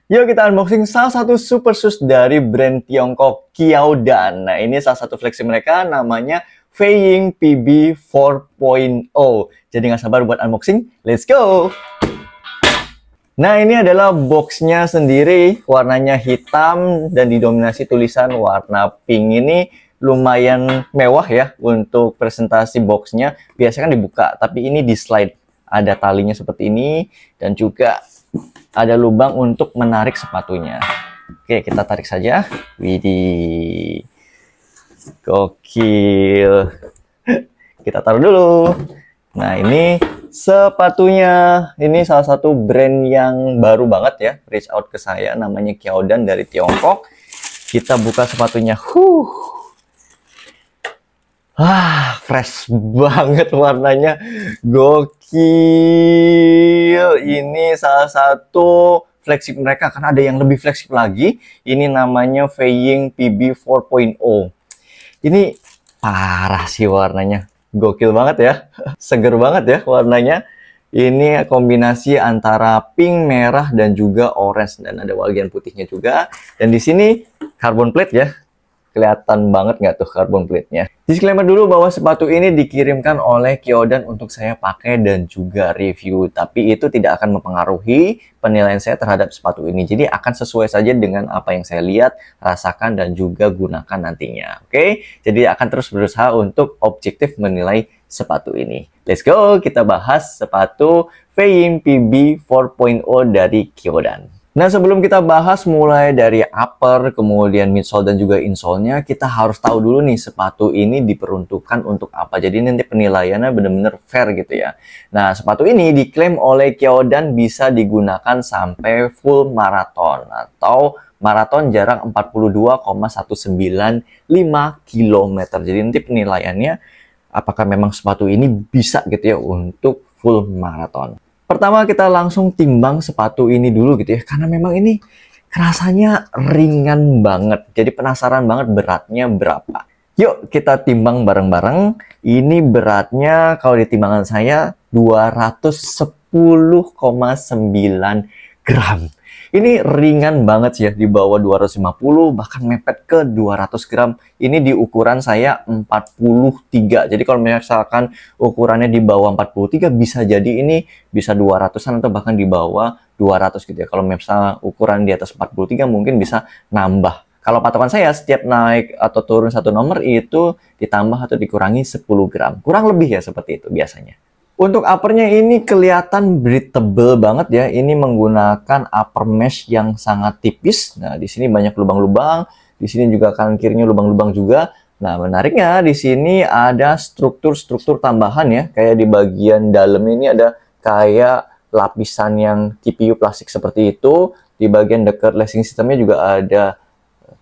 Yuk kita unboxing salah satu super shoes dari brand Tiongkok Kyodan. Nah, ini salah satu flagship mereka namanya Feiying PB 4.0. Jadi nggak sabar buat unboxing, let's go! Nah, ini adalah boxnya sendiri, warnanya hitam dan didominasi tulisan warna pink. Ini lumayan mewah ya untuk presentasi boxnya. Biasanya kan dibuka, tapi ini di slide. Ada talinya seperti ini dan juga ada lubang untuk menarik sepatunya. Oke, kita tarik saja. Widih, gokil. Kita taruh dulu. Nah, ini sepatunya. Ini salah satu brand yang baru banget ya, reach out ke saya, namanya Kyodan dari Tiongkok. Kita buka sepatunya. Fresh banget warnanya, gokil. Ini salah satu flagship mereka, karena ada yang lebih flagship lagi. Ini namanya Feiying PB 4.0. Ini parah sih warnanya, gokil banget ya. Seger banget ya warnanya. Ini kombinasi antara pink, merah, dan juga orange, dan ada bagian putihnya juga. Dan di sini carbon plate ya. Kelihatan banget nggak tuh carbon plate-nya. Disclaimer dulu bahwa sepatu ini dikirimkan oleh Kyodan untuk saya pakai dan juga review. Tapi itu tidak akan mempengaruhi penilaian saya terhadap sepatu ini. Jadi akan sesuai saja dengan apa yang saya lihat, rasakan, dan juga gunakan nantinya. Oke? Jadi akan terus berusaha untuk objektif menilai sepatu ini. Let's go! Kita bahas sepatu Feiying PB 4.0 dari Kyodan. Nah, sebelum kita bahas mulai dari upper, kemudian midsole, dan juga insole-nya, kita harus tahu dulu nih sepatu ini diperuntukkan untuk apa. Jadi nanti penilaiannya benar-benar fair gitu ya. Nah, sepatu ini diklaim oleh Kyodan bisa digunakan sampai full maraton atau maraton jarak 42,195 km. Jadi nanti penilaiannya apakah memang sepatu ini bisa gitu ya untuk full maraton. Pertama kita langsung timbang sepatu ini dulu gitu ya, karena memang ini rasanya ringan banget. Jadi penasaran banget beratnya berapa. Yuk kita timbang bareng-bareng. Ini beratnya kalau di timbangan saya 210,9 gram. Ini ringan banget sih ya, di bawah 250, bahkan mepet ke 200 gram. Ini di ukuran saya 43. Jadi kalau misalkan ukurannya di bawah 43, bisa jadi ini bisa 200-an atau bahkan di bawah 200 gitu ya. Kalau misalnya ukuran di atas 43 mungkin bisa nambah. Kalau patokan saya, setiap naik atau turun satu nomor itu ditambah atau dikurangi 10 gram. Kurang lebih ya seperti itu biasanya. Untuk uppernya ini kelihatan breathable banget ya. Ini menggunakan upper mesh yang sangat tipis. Nah, di sini banyak lubang-lubang. Di sini juga kanan kirinya lubang-lubang juga. Nah, menariknya di sini ada struktur-struktur tambahan ya. Kayak di bagian dalam ini ada kayak lapisan yang TPU plastik seperti itu. Di bagian dekat lacing sistemnya juga ada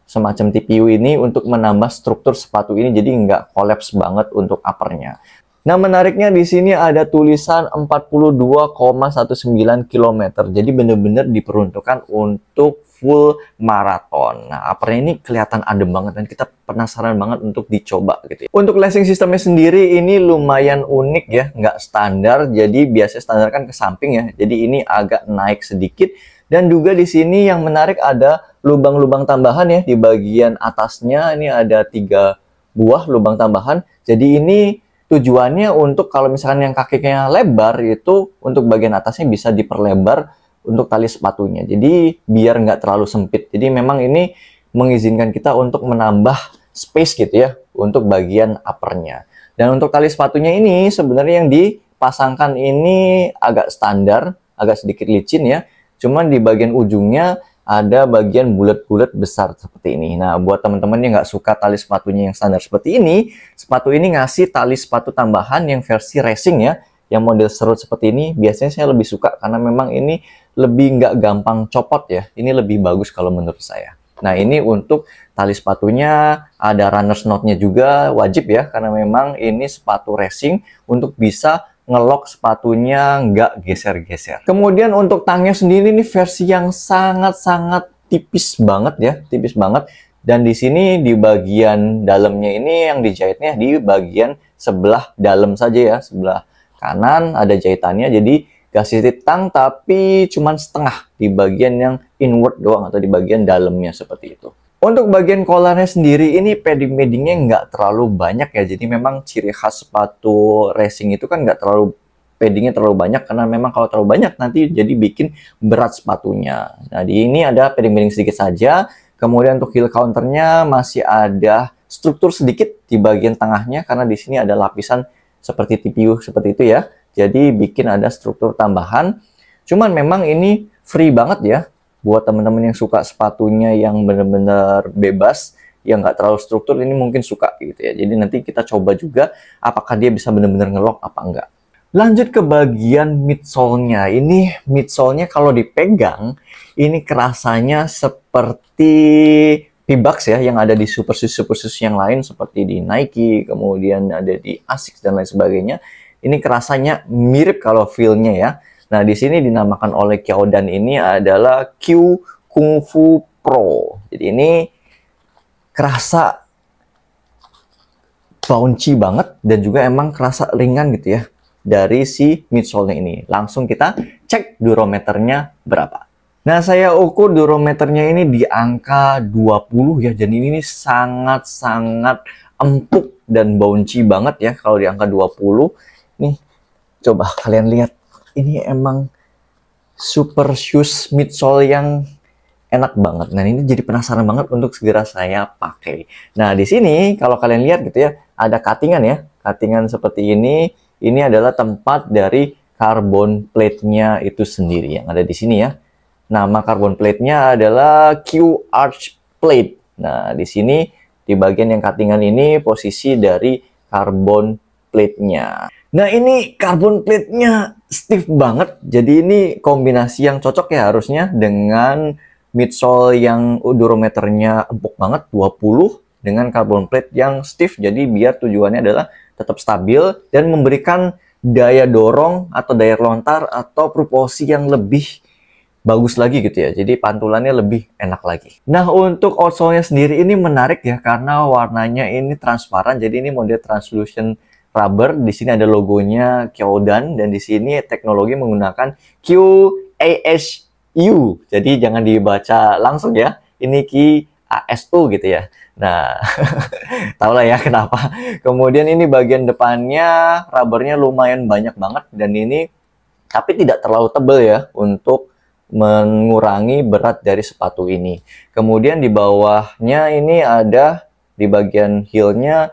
semacam TPU ini untuk menambah struktur sepatu ini. Jadi nggak kolaps banget untuk uppernya. Nah, menariknya di sini ada tulisan 42,19 km. Jadi benar-benar diperuntukkan untuk full maraton. Nah, uppernya ini kelihatan adem banget dan kita penasaran banget untuk dicoba gitu ya. Untuk lacing sistemnya sendiri ini lumayan unik ya, nggak standar. Jadi biasanya standar kan ke samping ya. Jadi ini agak naik sedikit. Dan juga di sini yang menarik ada lubang-lubang tambahan ya di bagian atasnya. Ini ada 3 buah lubang tambahan. Jadi ini tujuannya untuk kalau misalkan yang kakinya lebar itu untuk bagian atasnya bisa diperlebar untuk tali sepatunya. Jadi biar nggak terlalu sempit. Jadi memang ini mengizinkan kita untuk menambah space gitu ya untuk bagian uppernya. Dan untuk tali sepatunya ini sebenarnya yang dipasangkan ini agak standar, agak sedikit licin ya. Cuman di bagian ujungnya ada bagian bulat-bulat besar seperti ini. Nah, buat teman-teman yang nggak suka tali sepatunya yang standar seperti ini, sepatu ini ngasih tali sepatu tambahan yang versi racing ya, yang model serut seperti ini. Biasanya saya lebih suka karena memang ini lebih nggak gampang copot ya. Ini lebih bagus kalau menurut saya. Nah, ini untuk tali sepatunya, ada runners knot-nya juga wajib ya, karena memang ini sepatu racing untuk bisa ngelok sepatunya nggak geser-geser. Kemudian untuk tangnya sendiri ini versi yang sangat-sangat tipis banget ya, tipis banget. Dan di sini di bagian dalamnya ini yang dijahitnya di bagian sebelah dalam saja ya, sebelah kanan ada jahitannya. Jadi gasket tang, tapi cuman setengah di bagian yang inward doang atau di bagian dalamnya seperti itu. Untuk bagian collarnya sendiri ini padding-paddingnya nggak terlalu banyak ya, jadi memang ciri khas sepatu racing itu kan nggak terlalu paddingnya terlalu banyak, karena memang kalau terlalu banyak nanti jadi bikin berat sepatunya. Nah, di ini ada padding-padding sedikit saja. Kemudian untuk heel counternya masih ada struktur sedikit di bagian tengahnya, karena di sini ada lapisan seperti TPU seperti itu ya. Jadi bikin ada struktur tambahan. Cuman memang ini free banget ya buat teman-teman yang suka sepatunya yang benar-benar bebas, yang nggak terlalu struktur, ini mungkin suka gitu ya. Jadi nanti kita coba juga apakah dia bisa benar-benar ngelock apa enggak. Lanjut ke bagian midsole-nya. Ini midsole-nya kalau dipegang, ini kerasanya seperti P-Bucks ya, yang ada di super shoes yang lain seperti di Nike, kemudian ada di Asics dan lain sebagainya. Ini kerasanya mirip kalau feel-nya ya. Nah, di sini dinamakan oleh Kyodan ini adalah Q Kung Fu Pro. Jadi ini kerasa bouncy banget dan juga emang kerasa ringan gitu ya dari si midsole-nya ini. Langsung kita cek durometernya berapa. Nah, saya ukur durometernya ini di angka 20 ya. Jadi ini sangat-sangat empuk dan bouncy banget ya kalau di angka 20. Nih, coba kalian lihat. Ini emang super shoes midsole yang enak banget. Nah, ini jadi penasaran banget untuk segera saya pakai. Nah, di sini kalau kalian lihat gitu ya, ada cuttingan ya. Cuttingan seperti ini. Ini adalah tempat dari carbon plate-nya itu sendiri yang ada di sini ya. Nama carbon plate-nya adalah Q Arch Plate. Nah, di sini di bagian yang cuttingan ini posisi dari carbon plate-nya. Nah, ini carbon plate-nya stiff banget. Jadi ini kombinasi yang cocok ya harusnya dengan midsole yang durometernya empuk banget 20 dengan carbon plate yang stiff. Jadi biar tujuannya adalah tetap stabil dan memberikan daya dorong atau daya lontar atau proporsi yang lebih bagus lagi gitu ya. Jadi pantulannya lebih enak lagi. Nah, untuk outsole-nya sendiri ini menarik ya karena warnanya ini transparan. Jadi ini model translucent rubber. Di sini ada logonya Kyodan dan di sini teknologi menggunakan QASU. Jadi jangan dibaca langsung ya. Ini QASU gitu ya. Nah, tau lah ya kenapa. Kemudian ini bagian depannya rubbernya lumayan banyak banget dan ini tapi tidak terlalu tebal ya untuk mengurangi berat dari sepatu ini. Kemudian di bawahnya ini ada di bagian heel-nya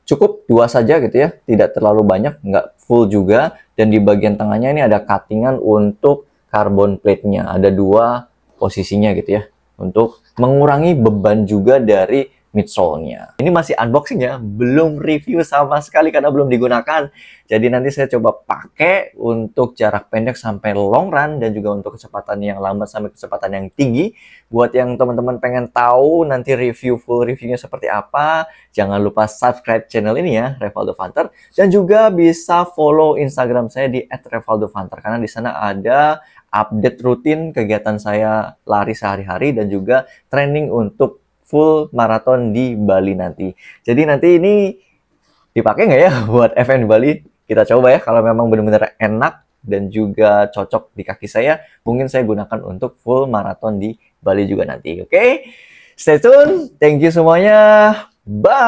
cukup 2 saja gitu ya, tidak terlalu banyak, nggak full juga. Dan di bagian tengahnya ini ada cuttingan untuk carbon plate-nya, ada 2 posisinya gitu ya, untuk mengurangi beban juga dari midsole-nya. Ini masih unboxing ya, belum review sama sekali karena belum digunakan. Jadi nanti saya coba pakai untuk jarak pendek sampai long run dan juga untuk kecepatan yang lambat sampai kecepatan yang tinggi. Buat yang teman-teman pengen tahu nanti full reviewnya seperti apa, jangan lupa subscribe channel ini ya, Revaldo Funter, dan juga bisa follow Instagram saya di @revaldofunter karena di sana ada update rutin kegiatan saya lari sehari-hari dan juga training untuk full maraton di Bali nanti. Jadi nanti ini dipakai nggak ya buat event di Bali? Kita coba ya, kalau memang benar-benar enak dan juga cocok di kaki saya, mungkin saya gunakan untuk full maraton di Bali juga nanti. Oke? Stay tune. Thank you semuanya. Bye!